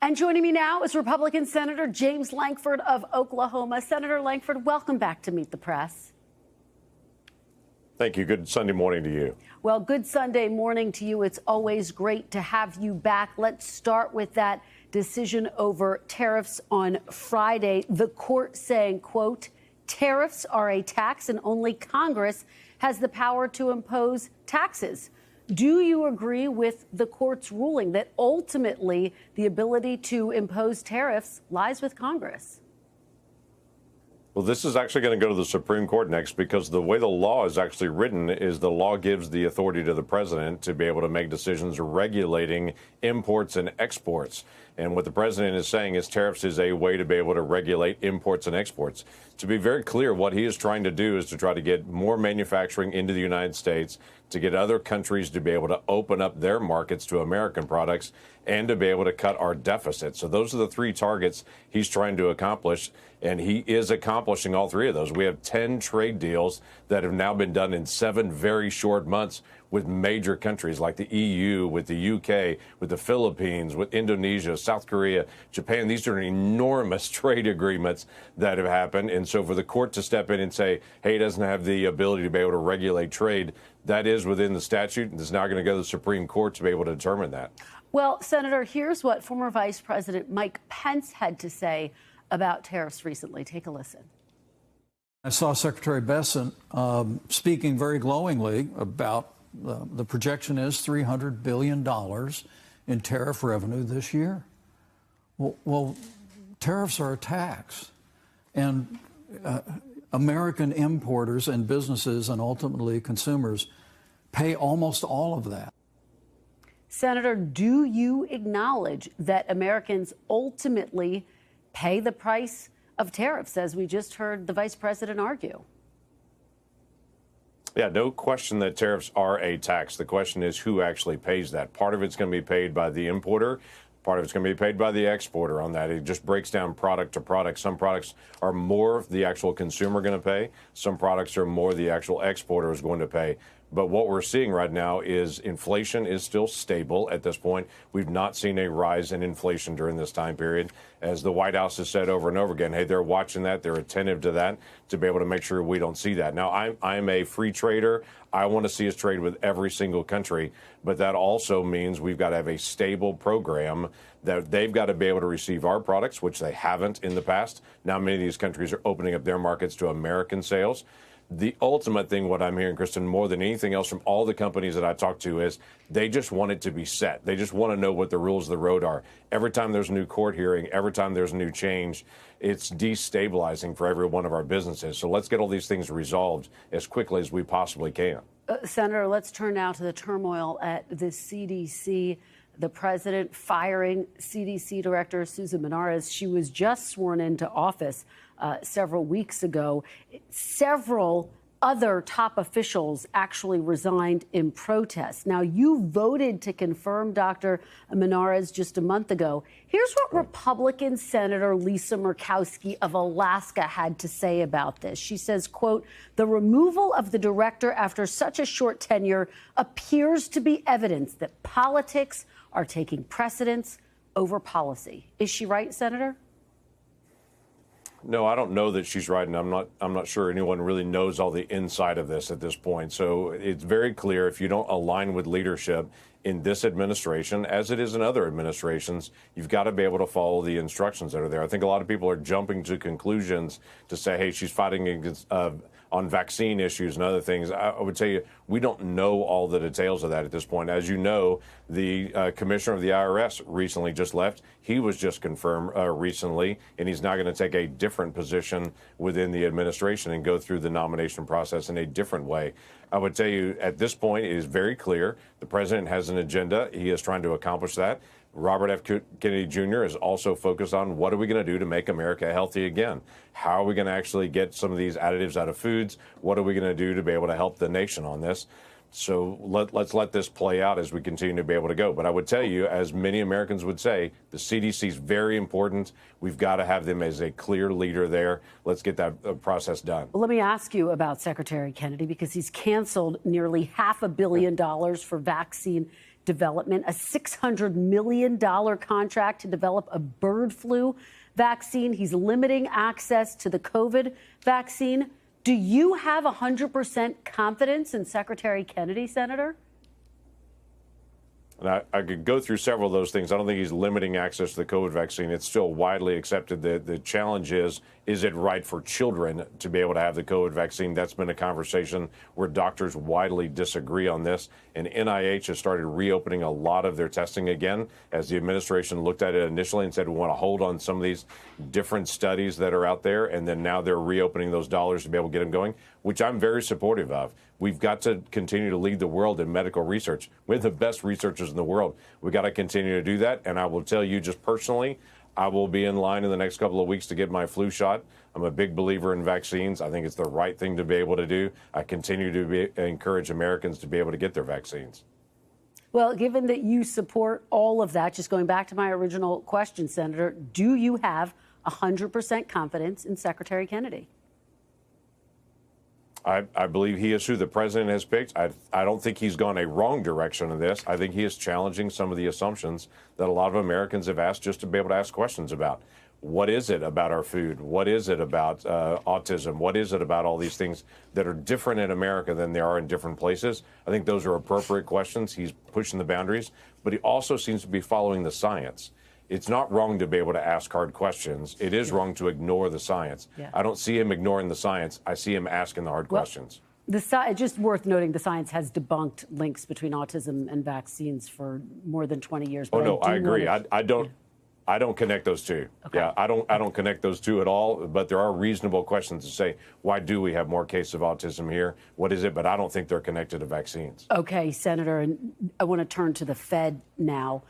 And joining me now is Republican Senator James Lankford of Oklahoma. Senator Lankford, welcome back to Meet the Press. Thank you. Good Sunday morning to you. Well, good Sunday morning to you. It's always great to have you back. Let's start with that decision over tariffs on Friday. The court saying, quote, tariffs are a tax and only Congress has the power to impose taxes. Do you agree with the court's ruling that ultimately the ability to impose tariffs lies with Congress? Well, this is actually going to go to the Supreme Court next, because the way the law is actually written is the law gives the authority to the president to be able to make decisions regulating imports and exports. And what the president is saying is tariffs is a way to be able to regulate imports and exports. To be very clear, what he is trying to do is to try to get more manufacturing into the United States, to get other countries to be able to open up their markets to American products, and to be able to cut our deficit. So those are the three targets he's trying to accomplish, and he is accomplishing all three of those. We have 10 trade deals that have now been done in 7 very short months with major countries like the EU, with the UK, with the Philippines, with Indonesia, South Korea, Japan. These are enormous trade agreements that have happened. And so for the court to step in and say, hey, he doesn't have the ability to be able to regulate trade, that is within the statute, and it's now going to go to the Supreme Court to be able to determine that. Well, Senator, here's what former Vice President Mike Pence had to say about tariffs recently. Take a listen. I saw Secretary Bessent speaking very glowingly about the projection is $300 billion in tariff revenue this year. Well, tariffs are a tax, and American importers and businesses and ultimately consumers pay almost all of that. Senator, do you acknowledge that Americans ultimately pay the price of tariffs, as we just heard the vice president argue? Yeah, no question that tariffs are a tax. The question is who actually pays that. Part of it's going to be paid by the importer. Part of it's going to be paid by the exporter on that. It just breaks down product to product. Some products are more the actual consumer going to pay. Some products are more the actual exporter is going to pay. But what we're seeing right now is inflation is still stable at this point. We've not seen a rise in inflation during this time period. As the White House has said over and over again, hey, they're watching that. They're attentive to that to be able to make sure we don't see that. Now, I'm a free trader. I want to see us trade with every single country. But that also means we've got to have a stable program that they've got to be able to receive our products, which they haven't in the past. Now, many of these countries are opening up their markets to American sales. The ultimate thing, what I'm hearing, Kristen, more than anything else from all the companies that I talk to is they just want it to be set. They just want to know what the rules of the road are. Every time there's a new court hearing, every time there's a new change, it's destabilizing for every one of our businesses. So let's get all these things resolved as quickly as we possibly can. Senator, let's turn now to the turmoil at the CDC. The president firing CDC Director Susan Menares. She was just sworn into office several weeks ago. Several other top officials actually resigned in protest. Now, you voted to confirm Dr. Menares just a month ago. Here's what Republican Senator Lisa Murkowski of Alaska had to say about this. She says, quote, the removal of the director after such a short tenure appears to be evidence that politics are taking precedence over policy. Is she right, Senator? No, I don't know that she's right, and I'm not sure anyone really knows all the inside of this at this point. So it's very clear if you don't align with leadership in this administration, as it is in other administrations, you've got to be able to follow the instructions that are there. I think a lot of people are jumping to conclusions to say, hey, she's fighting against on vaccine issues and other things. I would tell you, we don't know all the details of that at this point. As you know, the commissioner of the IRS recently just left. He was just confirmed recently, and he's now going to take a different position within the administration and go through the nomination process in a different way. I would tell you at this point, it is very clear the president has an agenda. He is trying to accomplish that. Robert F. Kennedy Jr. is also focused on what are we going to do to make America healthy again? How are we going to actually get some of these additives out of foods? What are we going to do to be able to help the nation on this? So let's let this play out as we continue to be able to go. But I would tell you, as many Americans would say, the CDC is very important. We've got to have them as a clear leader there. Let's get that process done. Well, let me ask you about Secretary Kennedy, because he's canceled nearly $500 million for vaccine development, a $600 million contract to develop a bird flu vaccine. He's limiting access to the COVID vaccine. Do you have 100% confidence in Secretary Kennedy, Senator? And I could go through several of those things. I don't think he's limiting access to the COVID vaccine. It's still widely accepted. The challenge is it right for children to be able to have the COVID vaccine? That's been a conversation where doctors widely disagree on this. And NIH has started reopening a lot of their testing again, as the administration looked at it initially and said, we want to hold on some of these different studies that are out there. And then now they're reopening those dollars to be able to get them going, which I'm very supportive of. We've got to continue to lead the world in medical research. We're the best researchers in the world. We've got to continue to do that. And I will tell you just personally, I will be in line in the next couple of weeks to get my flu shot. I'm a big believer in vaccines. I think it's the right thing to be able to do. I continue to encourage Americans to be able to get their vaccines. Well, given that you support all of that, just going back to my original question, Senator, do you have 100% confidence in Secretary Kennedy? I believe he is who the president has picked. I don't think he's gone a wrong direction in this. I think he is challenging some of the assumptions that a lot of Americans have asked just to be able to ask questions about. What is it about our food? What is it about autism? What is it about all these things that are different in America than they are in different places? I think those are appropriate questions. He's pushing the boundaries, but he also seems to be following the science. It's not wrong to be able to ask hard questions. It is wrong to ignore the science. Yeah. I don't see him ignoring the science. I see him asking the hard questions. Just worth noting, the science has debunked links between autism and vaccines for more than 20 years. But I agree. I don't connect those two. Okay. Yeah, I don't connect those two at all. But there are reasonable questions to say, why do we have more cases of autism here? What is it? But I don't think they're connected to vaccines. Okay, Senator, and I want to turn to the Fed now.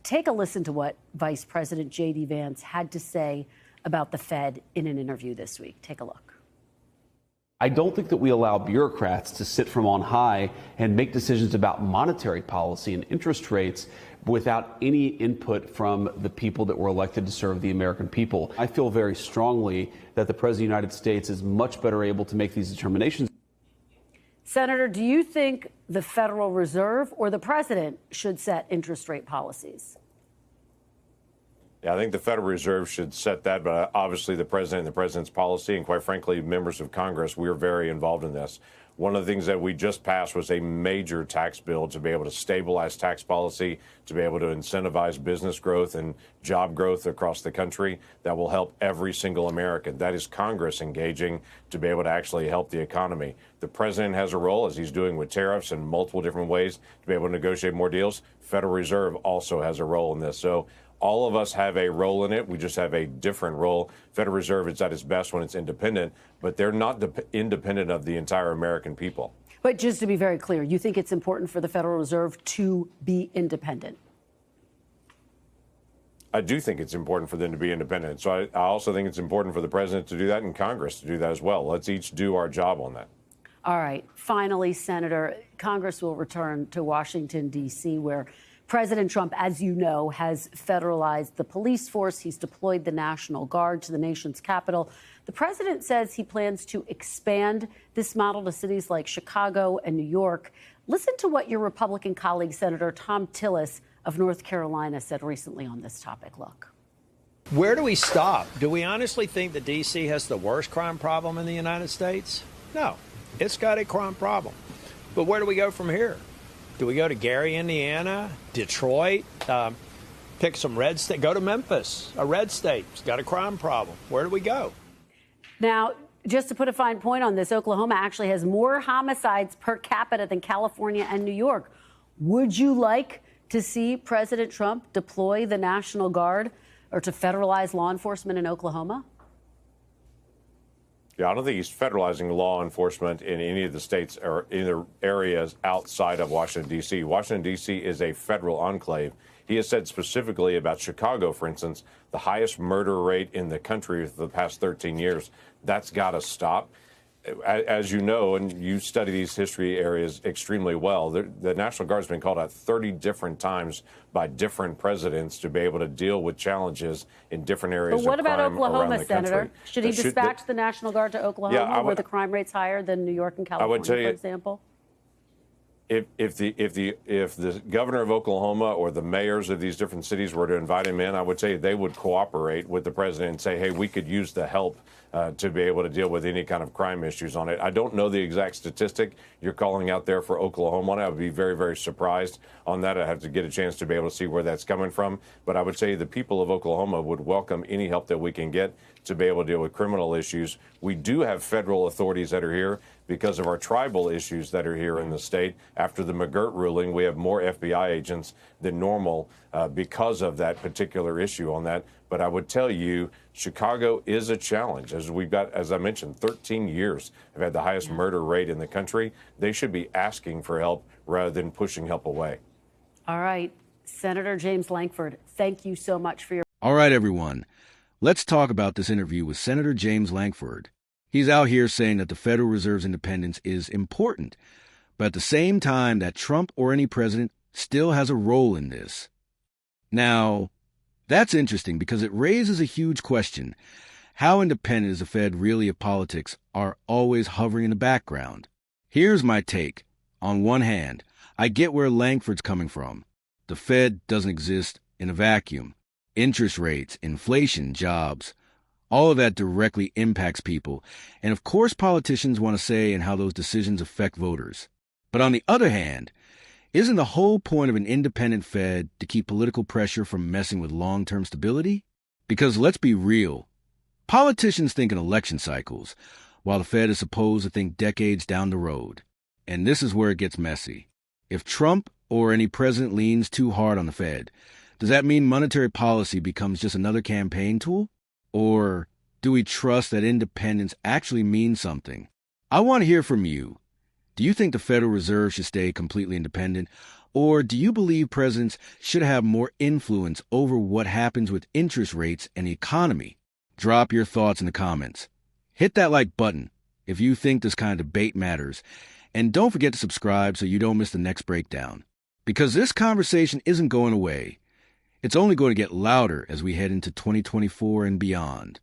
Take a listen to what Vice President J.D. Vance had to say about the Fed in an interview this week. Take a look. I don't think that we allow bureaucrats to sit from on high and make decisions about monetary policy and interest rates without any input from the people that were elected to serve the American people. I feel very strongly that the President of the United States is much better able to make these determinations. Senator, do you think the Federal Reserve or the president should set interest rate policies? Yeah, I think the Federal Reserve should set that, but obviously the president and the president's policy, and quite frankly, members of Congress, we're very involved in this. One of the things that we just passed was a major tax bill to be able to stabilize tax policy, to be able to incentivize business growth and job growth across the country that will help every single American. That is Congress engaging to be able to actually help the economy. The president has a role, as he's doing with tariffs in multiple different ways, to be able to negotiate more deals. Federal Reserve also has a role in this. So all of us have a role in it. We just have a different role. Federal Reserve is at its best when it's independent, but they're not independent of the entire American people. But just to be very clear, you think it's important for the Federal Reserve to be independent? I do think it's important for them to be independent. So I also think it's important for the president to do that and Congress to do that as well. Let's each do our job on that. All right. Finally, Senator, Congress will return to Washington, D.C., where President Trump, as you know, has federalized the police force. He's deployed the National Guard to the nation's capital. The president says he plans to expand this model to cities like Chicago and New York. Listen to what your Republican colleague, Senator Tom Tillis of North Carolina, said recently on this topic. Look. Where do we stop? Do we honestly think that D.C. has the worst crime problem in the United States? No, it's got a crime problem. But where do we go from here? Do we go to Gary, Indiana, Detroit, pick some red state, go to Memphis, a red state, it's got a crime problem. Where do we go? Now, just to put a fine point on this, Oklahoma actually has more homicides per capita than California and New York. Would you like to see President Trump deploy the National Guard or to federalize law enforcement in Oklahoma? Yeah, I don't think he's federalizing law enforcement in any of the states or in the areas outside of Washington, D.C. Washington, D.C. is a federal enclave. He has said specifically about Chicago, for instance, the highest murder rate in the country for the past 13 years. That's got to stop. As you know, and you study these history areas extremely well, the National Guard has been called out 30 different times by different presidents to be able to deal with challenges in different areas of crime around the country. But what about Oklahoma, Senator? Should he dispatch the National Guard to Oklahoma, where the crime rate's higher than New York and California, for example? If the governor of Oklahoma or the mayors of these different cities were to invite him in, I would say they would cooperate with the president and say, hey, we could use the help to be able to deal with any kind of crime issues on it. I don't know the exact statistic you're calling out there for Oklahoma on it. I would be very, very surprised on that. I have to get a chance to be able to see where that's coming from. But I would say the people of Oklahoma would welcome any help that we can get to be able to deal with criminal issues. We do have federal authorities that are here because of our tribal issues that are here in the state. After the McGirt ruling, we have more FBI agents than normal because of that particular issue on that. But I would tell you, Chicago is a challenge. As we've got, as I mentioned, 13 years have had the highest murder rate in the country. They should be asking for help rather than pushing help away. All right. Senator James Lankford, thank you so much for your. All right, everyone. Let's talk about this interview with Senator James Lankford. He's out here saying that the Federal Reserve's independence is important, but at the same time that Trump or any president still has a role in this. Now, that's interesting because it raises a huge question. How independent is the Fed really if politics are always hovering in the background? Here's my take. On one hand, I get where Lankford's coming from. The Fed doesn't exist in a vacuum. Interest rates, inflation, jobs, all of that directly impacts people. And of course, politicians want to say in how those decisions affect voters. But on the other hand, isn't the whole point of an independent Fed to keep political pressure from messing with long-term stability? Because let's be real, politicians think in election cycles, while the Fed is supposed to think decades down the road. And this is where it gets messy. If Trump or any president leans too hard on the Fed, does that mean monetary policy becomes just another campaign tool? Or do we trust that independence actually means something? I want to hear from you. Do you think the Federal Reserve should stay completely independent? Or do you believe presidents should have more influence over what happens with interest rates and the economy? Drop your thoughts in the comments. Hit that like button if you think this kind of debate matters. And don't forget to subscribe so you don't miss the next breakdown. Because this conversation isn't going away. It's only going to get louder as we head into 2024 and beyond.